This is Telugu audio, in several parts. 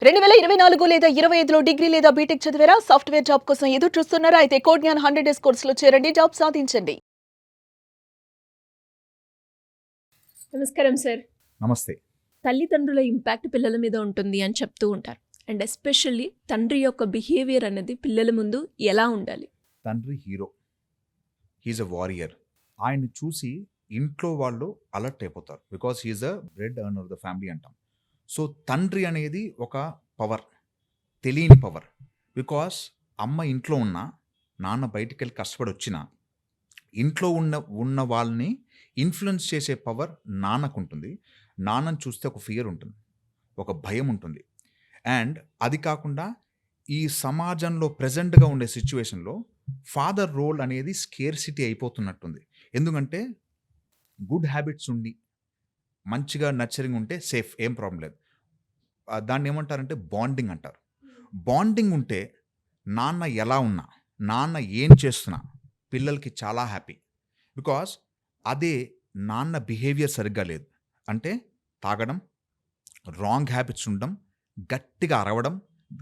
2024 లేదా 25లో డిగ్రీ లేదా బీటెక్ చదివారా? సాఫ్ట్‌వేర్ జాబ్ కోసం ఎదురు చూస్తున్నారా? అయితే కోడ్‌జ్ఞాన్ 100 డేస్ కోర్సులో చేరండి. జాబ్ సాధించండి. నమస్కారం సార్. నమస్తే. తల్లిదండ్రుల ఇంపాక్ట్ పిల్లల మీద ఉంటుంది అని చెప్తూ ఉంటారు. అండ్ ఎస్పెషల్లీ తండ్రి యొక్క బిహేవియర్ అనేది పిల్లల ముందు ఎలా ఉండాలి? తండ్రి హీరో. హీఈస్ ఎ వారియర్. ఆయన్ని చూసి ఇంట్లో వాళ్ళు అలర్ట్ అయిపోతారు. Because he is a bread earner of the family అంటాం. సో తండ్రి అనేది ఒక పవర్, తెలియని పవర్. బికాస్ అమ్మ ఇంట్లో ఉన్నా, నాన్న బయటికెళ్ళి కష్టపడి వచ్చినా, ఇంట్లో ఉన్న వాళ్ళని ఇన్ఫ్లుయెన్స్ చేసే పవర్ నాన్నకుంటుంది. నాన్నని చూస్తే ఒక ఫియర్ ఉంటుంది, ఒక భయం ఉంటుంది. అండ్ అది కాకుండా ఈ సమాజంలో ప్రెజెంట్గా ఉండే సిచ్యువేషన్లో ఫాదర్ రోల్ అనేది స్కేర్సిటీ అయిపోతున్నట్టుంది. ఎందుకంటే గుడ్ హ్యాబిట్స్ ఉండి మంచిగా నర్చరింగ్ ఉంటే సేఫ్, ఏం ప్రాబ్లం లేదు. దాన్ని ఏమంటారంటే బాండింగ్ అంటారు. బాండింగ్ ఉంటే నాన్న ఎలా ఉన్నా, నాన్న ఏం చేస్తున్నా పిల్లలకి చాలా హ్యాపీ. బికాస్ అదే నాన్న బిహేవియర్ సరిగ్గా లేదు అంటే తాగడం, రాంగ్ హ్యాబిట్స్ ఉండడం, గట్టిగా అరవడం,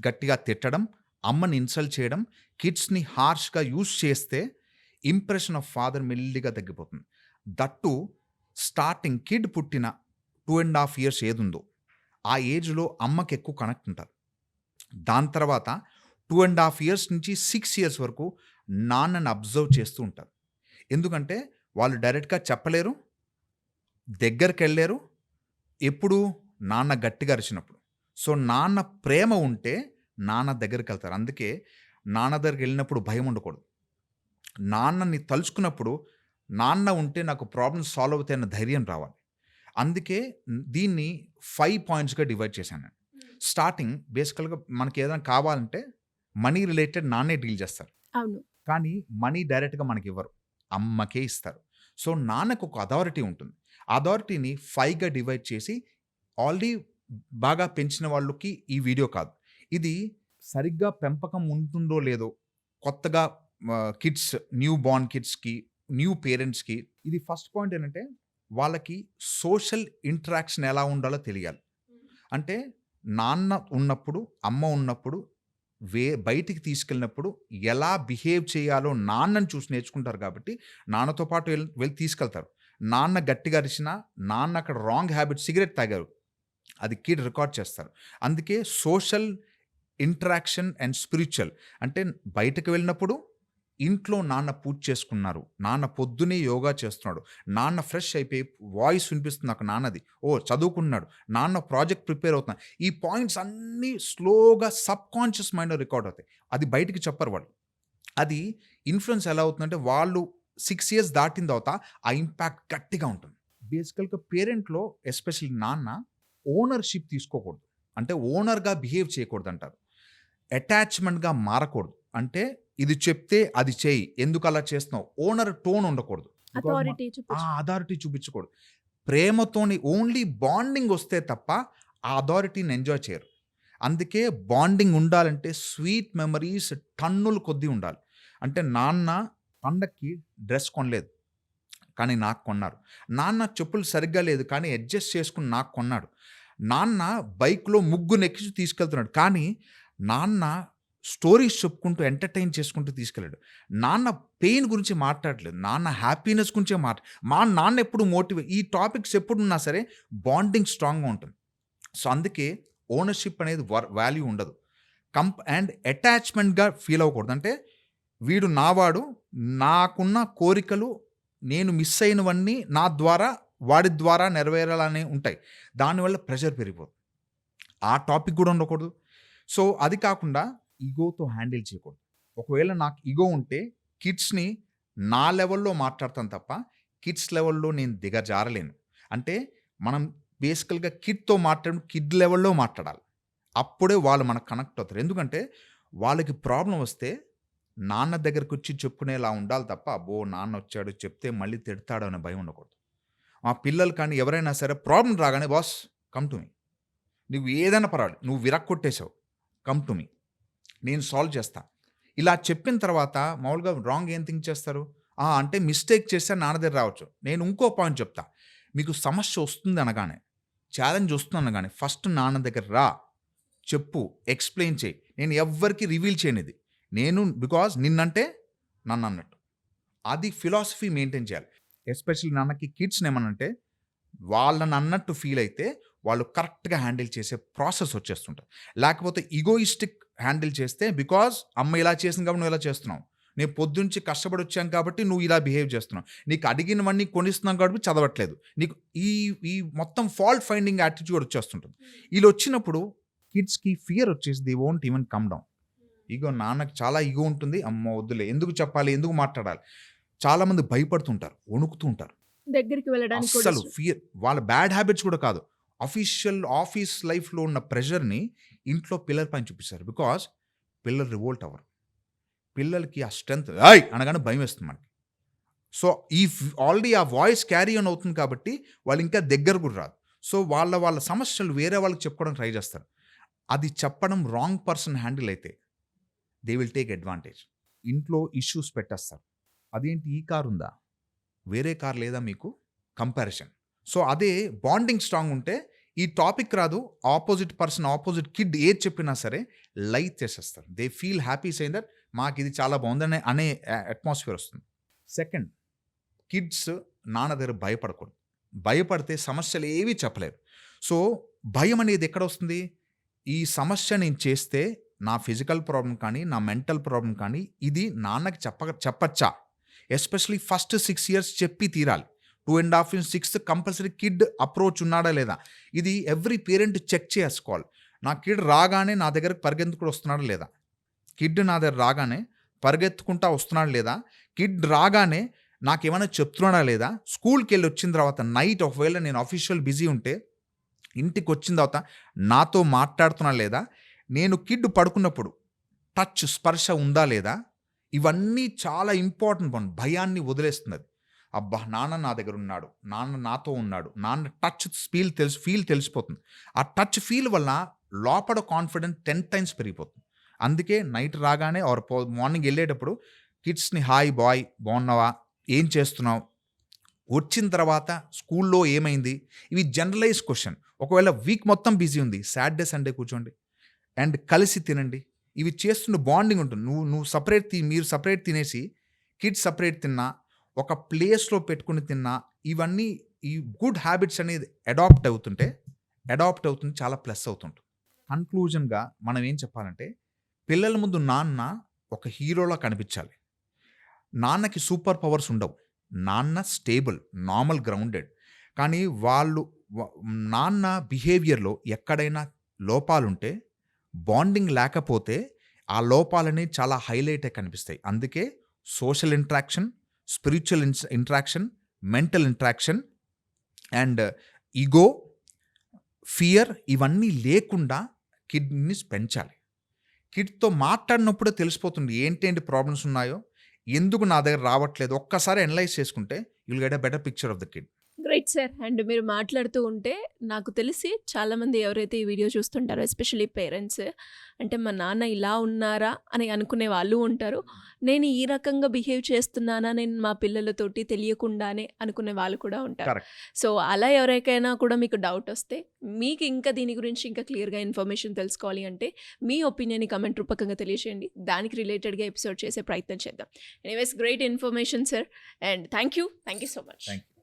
గట్టిగా తిట్టడం, అమ్మని ఇన్సల్ట్ చేయడం, కిడ్స్ని హార్ష్గా యూజ్ చేస్తే ఇంప్రెషన్ ఆఫ్ ఫాదర్ మెల్లిగా తగ్గిపోతుంది. దట్టు స్టార్టింగ్ కిడ్ పుట్టిన 2.5 years ఏదుందో ఆ ఏజ్లో అమ్మకి ఎక్కువ కనెక్ట్ ఉంటారు. దాని తర్వాత 2.5 years నుంచి 6 years వరకు నాన్నని అబ్జర్వ్ చేస్తూ ఉంటారు. ఎందుకంటే వాళ్ళు డైరెక్ట్గా చెప్పలేరు, దగ్గరికి వెళ్ళలేరు. ఎప్పుడు నాన్న గట్టిగా అరిచినప్పుడు. సో నాన్న ప్రేమ ఉంటే నాన్న దగ్గరికి వెళ్తారు. అందుకే నాన్న దగ్గరికి వెళ్ళినప్పుడు భయం ఉండకూడదు. నాన్నని తలుచుకున్నప్పుడు నాన్న ఉంటే నాకు ప్రాబ్లమ్స్ సాల్వ్ అవుతాయన్న ధైర్యం రావాలి. అందుకే దీన్ని 5 pointsగా డివైడ్ చేశాను నేను. స్టార్టింగ్ బేసికల్గా మనకి ఏదైనా కావాలంటే మనీ రిలేటెడ్ నాన్నే డీల్ చేస్తారు. అవును. కానీ మనీ డైరెక్ట్గా మనకి ఇవ్వరు, అమ్మకే ఇస్తారు. సో నాన్నకు ఒక అథారిటీ ఉంటుంది. అథారిటీని 5గా డివైడ్ చేసి ఆల్రెడీ బాగా పెంచిన వాళ్ళకి ఈ వీడియో కాదు, ఇది సరిగ్గా పెంపకం ఉంటుందో లేదో కొత్తగా కిడ్స్, న్యూ బార్న్ కిడ్స్కి, న్యూ పేరెంట్స్కి ఇది ఫస్ట్ పాయింట్ ఏంటంటే వాళ్ళకి సోషల్ ఇంటరాక్షన్ ఎలా ఉండాలో తెలియాలి. అంటే నాన్న ఉన్నప్పుడు, అమ్మ ఉన్నప్పుడు, బయటికి తీసుకెళ్ళినప్పుడు ఎలా బిహేవ్ చేయాలో నాన్నని చూసి నేర్చుకుంటారు. కాబట్టి నాన్నతో పాటు వెళ్ళి తీసుకెళ్తారు. నాన్న గట్టిగా అరిచినా, నాన్న అక్కడ రాంగ్ హ్యాబిట్ సిగరెట్ తాగారు, అది కిడ్ రికార్డ్ చేస్తారు. అందుకే సోషల్ ఇంటరాక్షన్ అండ్ స్పిరిచువల్ అంటే బయటకు వెళ్ళినప్పుడు ఇంట్లో నాన్న పూజ చేసుకున్నారు, నాన్న పొద్దునే యోగా చేస్తున్నాడు, నాన్న ఫ్రెష్ అయిపోయి వాయిస్ వినిపిస్తుంది నాకు నాన్నది, ఓ చదువుకున్నాడు, నాన్న ప్రాజెక్ట్ ప్రిపేర్ అవుతున్నాడు. ఈ పాయింట్స్ అన్నీ స్లోగా సబ్ కాన్షియస్ మైండ్లో రికార్డ్ అవుతాయి. అది బయటికి చెప్పరు వాళ్ళు. అది ఇన్ఫ్లుయెన్స్ ఎలా అవుతుందంటే వాళ్ళు 6 years దాటిన తర్వాత ఆ ఇంపాక్ట్ గట్టిగా ఉంటుంది. బేసికల్గా పేరెంట్లో ఎస్పెషల్లీ నాన్న ఓనర్షిప్ తీసుకోకూడదు, అంటే ఓనర్గా బిహేవ్ చేయకూడదు అంటారు. అటాచ్మెంట్గా మారకూడదు, అంటే ఇది చెప్తే అది చేయి, ఎందుకు అలా చేస్తున్నావు, ఓనర్ టోన్ ఉండకూడదు, అథారిటీ చూపించకూడదు. ప్రేమతోని ఓన్లీ బాండింగ్ వస్తే తప్ప ఆ అథారిటీని ఎంజాయ్ చేయరు. అందుకే బాండింగ్ ఉండాలంటే స్వీట్ మెమరీస్ టన్నులు కొద్దీ ఉండాలి. అంటే నాన్న పండక్కి డ్రెస్ కొనలేదు కానీ నాకు కొన్నారు, నాన్న చెప్పులు సరిగ్గా లేదు కానీ అడ్జస్ట్ చేసుకుని నాకు కొన్నాడు, నాన్న బైక్లో ముగ్గురు ఎక్కించి తీసుకెళ్తున్నాడు కానీ నాన్న స్టోరీస్ చెప్పుకుంటూ ఎంటర్టైన్ చేసుకుంటూ తీసుకెళ్ళాడు. నాన్న పెయిన్ గురించి మాట్లాడలేదు, నాన్న హ్యాపీనెస్ గురించే మా నాన్న ఎప్పుడు ఈ టాపిక్స్ ఎప్పుడున్నా సరే బాండింగ్ స్ట్రాంగ్గా ఉంటుంది. సో అందుకే ఓనర్షిప్ అనేది వాల్యూ ఉండదు. అండ్ అటాచ్మెంట్గా ఫీల్ అవ్వకూడదు. అంటే వీడు నావాడు, నాకున్న కోరికలు నేను మిస్ అయినవన్నీ నా ద్వారా వాడి ద్వారా నెరవేరాలని ఉంటాయి. దానివల్ల ప్రెషర్ పెరిగిపోతుంది. ఆ టాపిక్ కూడా ఉండకూడదు. సో అది కాకుండా ఈగోతో హ్యాండిల్ చేయకూడదు. ఒకవేళ నాకు ఈగో ఉంటే కిడ్స్ని నా లెవెల్లో మాట్లాడతాను తప్ప కిడ్స్ లెవెల్లో నేను దిగజారలేను. అంటే మనం బేసికల్గా కిడ్తో మాట్లాడి కిడ్ లెవెల్లో మాట్లాడాలి. అప్పుడే వాళ్ళు మనకు కనెక్ట్ అవుతారు. ఎందుకంటే వాళ్ళకి ప్రాబ్లం వస్తే నాన్న దగ్గరకు వచ్చి చెప్పుకునేలా ఉండాలి తప్ప అబ్బో నాన్న వచ్చాడు చెప్తే మళ్ళీ తిడతాడు అనే భయం ఉండకూడదు. మా పిల్లలు కానీ ఎవరైనా సరే ప్రాబ్లం రాగానే బాస్ కమ్ టు మీ, నువ్వు ఏదైనా పర్వాలేదు, నువ్వు విరక్కొట్టేశావు, కమ్ టు మీ, నేను సాల్వ్ చేస్తా. ఇలా చెప్పిన తర్వాత మామూలుగా రాంగ్ ఏం థింక్ చేస్తారు, అంటే మిస్టేక్ చేస్తే నాన్న దగ్గర రావచ్చు. నేను ఇంకో పాయింట్ చెప్తా, మీకు సమస్య వస్తుంది అనగానే, ఛాలెంజ్ వస్తుంది అనగానే ఫస్ట్ నాన్న దగ్గర రా, చెప్పు, ఎక్స్‌ప్లెయిన్ చెయి. నేను ఎవ్వరికీ రివీల్ చేయనిది. నేను బికాజ్ నిన్నంటే నన్నన్నట్టు. అది ఫిలాసఫీ మెయింటైన్ చేయాలి. ఎస్పెషల్లీ నాన్నకి కిడ్స్‌ని ఏమనంటే వాళ్ళని అన్నట్టు ఫీల్ అయితే వాళ్ళు కరెక్ట్‌గా హ్యాండిల్ చేసే ప్రాసెస్ వచ్చేస్తుంటది. లేకపోతే ఈగోయిస్టిక్ హ్యాండిల్ చేస్తే బికాజ్ అమ్మ ఇలా చేసింది కాబట్టి నువ్వు ఇలా చేస్తున్నావు. నేను పొద్దుంచి కష్టపడి వచ్చాను కాబట్టి నువ్వు ఇలా బిహేవ్ చేస్తున్నావు. నీకు అడిగినవన్నీ కొనిస్తున్నాం కాబట్టి చదవట్లేదు. నీకు ఈ ఈ మొత్తం ఫాల్ట్ ఫైండింగ్ యాటిట్యూడ్ వచ్చేస్తుంటుంది. వీళ్ళు వచ్చినప్పుడు కిడ్స్‌కి ఫియర్ వచ్చేసి they won't even come down. Ego నాన్నకి చాలా ఇగో ఉంటుంది. అమ్మో వద్దులే, ఎందుకు చెప్పాలి, ఎందుకు మాట్లాడాలి. చాలామంది భయపడుతుంటారు, వణుకుతూ ఉంటారు. దగ్గరికి వెళ్ళడానికి కూడా అస్సలు ఫియర్ వాళ్ళ బ్యాడ్ హ్యాబిట్స్ కూడా కాదు. ఆఫీస్ లైఫ్‌లో ఉన్న ప్రెషర్‌ని ఇంట్లో పిల్లల పైన చూపిస్తారు. బికాజ్ పిల్లలు రివోల్ట్ అవ్వరు. పిల్లలకి ఆ స్ట్రెంత్ ఏయ్ అనగానే భయం వేస్తుంది మనకి. సో ఈ ఆల్రెడీ ఆ వాయిస్ క్యారీ ఆన్ అవుతుంది కాబట్టి వాళ్ళు ఇంకా దగ్గర కూడా రాదు. సో వాళ్ళ సమస్యలు వేరే వాళ్ళకి చెప్పుకోవడానికి ట్రై చేస్తారు. అది చెప్పడం రాంగ్ పర్సన్ హ్యాండిల్ అయితే దే విల్ టేక్ అడ్వాంటేజ్. ఇంట్లో ఇష్యూస్ పెట్టేస్తారు. అదేంటి ఈ కార్ ఉందా, వేరే కార్ లేదా మీకు, కంపారిజన్. సో అదే బాండింగ్ స్ట్రాంగ్ ఉంటే ఈ టాపిక్ రాదు. ఆపోజిట్ పర్సన్, ఆపోజిట్ కిడ్ ఏది చెప్పినా సరే లైట్ చేసేస్తారు. They feel happy saying that మాకు ఇది చాలా బాగుందని అనే అట్మాస్ఫియర్ వస్తుంది. సెకండ్, కిడ్స్ నాన్న దగ్గర భయపడకూడదు. భయపడితే సమస్యలు ఏవి చెప్పలేరు. సో భయం అనేది ఎక్కడ వస్తుంది? ఈ సమస్య నేను చేస్తే నా ఫిజికల్ ప్రాబ్లం కానీ నా మెంటల్ ప్రాబ్లం కానీ ఇది నాన్నకి చెప్పచ్చా? ఎస్పెషలీ ఫస్ట్ 6 years చెప్పి తీరాలి. 2.5 years 6 కంపల్సరీ కిడ్ అప్రోచ్ ఉన్నాడా లేదా, ఇది ఎవ్రీ పేరెంట్ చెక్ చేసుకోవాలి. నా కిడ్ రాగానే నా దగ్గరకు పరిగెత్తుకుంటూ వస్తున్నాడా లేదా, కిడ్ నా దగ్గర రాగానే పరిగెత్తుకుంటా వస్తున్నాడా లేదా, కిడ్ రాగానే నాకేమైనా చెప్తున్నాడా లేదా, స్కూల్కి వెళ్ళి వచ్చిన తర్వాత నైట్ ఒకవేళ నేను అఫీషియల్ బిజీ ఉంటే ఇంటికి వచ్చిన తర్వాత నాతో మాట్లాడుతున్నా లేదా, నేను కిడ్ పడుకున్నప్పుడు టచ్ స్పర్శ ఉందా లేదా, ఇవన్నీ చాలా ఇంపార్టెంట్ పని. భయాన్ని వదిలేస్తుంది. అబ్బా నాన్న నా దగ్గర ఉన్నాడు, నాన్న నాతో ఉన్నాడు, నాన్న టచ్ ఫీల్ తెలిసిపోతుంది. ఆ టచ్ ఫీల్ వల్ల లోపల కాన్ఫిడెన్స్ 10 times పెరిగిపోతుంది. అందుకే నైట్ రాగానే ఆర్ మార్నింగ్ వెళ్ళేటప్పుడు కిడ్స్ని హాయ్ బాయ్ బాగున్నావా, ఏం చేస్తున్నావు, వచ్చిన తర్వాత స్కూల్లో ఏమైంది, ఇవి జనరలైజ్ క్వశ్చన్. ఒకవేళ వీక్ మొత్తం బిజీ ఉంది, సాటర్డే సండే కూర్చోండి అండ్ కలిసి తినండి. ఇవి చేస్తున్న బాండింగ్ ఉంటుంది. మీరు సపరేట్ తినేసి కిడ్స్ సపరేట్ తిన్నా, ఒక ప్లేస్లో పెట్టుకుని తిన్నా, ఇవన్నీ ఈ గుడ్ హ్యాబిట్స్ అనేది అడాప్ట్ అవుతుంది, చాలా ప్లస్ అవుతుంటుంది. కన్క్లూజన్గా మనం ఏం చెప్పాలంటే, పిల్లల ముందు నాన్న ఒక హీరోలా కనిపించాలి. నాన్నకి సూపర్ పవర్స్ ఉండవు. నాన్న స్టేబుల్, నార్మల్, గ్రౌండెడ్. కానీ నాన్న బిహేవియర్లో ఎక్కడైనా లోపాలుంటే, బాండింగ్ లేకపోతే ఆ లోపాలని చాలా హైలైట్ కనిపిస్తాయి. అందుకే social interaction, spiritual interaction, mental interaction and ego, fear ఇవన్నీ లేకుండా కిడ్ని పెంచాలి. కిడ్తో మాట్లాడినప్పుడే తెలిసిపోతుంది ఏంటేంటి ప్రాబ్లమ్స్ ఉన్నాయో, ఎందుకు నా దగ్గర రావట్లేదు. ఒక్కసారి అనలైజ్ చేసుకుంటే you will get a better picture of the kid. Great sir. And మీరు మాట్లాడుతూ ఉంటే నాకు తెలిసి చాలామంది ఎవరైతే ఈ వీడియో చూస్తుంటారో, ఎస్పెషల్లీ పేరెంట్స్, అంటే మా నాన్న ఇలా ఉన్నారా అని అనుకునే వాళ్ళు ఉంటారు. నేను ఈ రకంగా బిహేవ్ చేస్తున్నానా నేను మా పిల్లలతోటి తెలియకుండానే అనుకునే వాళ్ళు కూడా ఉంటారు. కరెక్ట్. సో అలా ఎవరికైనా కూడా మీకు డౌట్ వస్తే, మీకు ఇంకా దీని గురించి ఇంకా క్లియర్గా ఇన్ఫర్మేషన్ తెలుసుకోవాలి అంటే మీ ఒపీనియన్ని కమెంట్ రూపకంగా తెలియజేయండి. దానికి రిలేటెడ్గా ఎపిసోడ్ చేసే ప్రయత్నం చేద్దాం. Anyways, great information sir, and thank you so much. Thank you.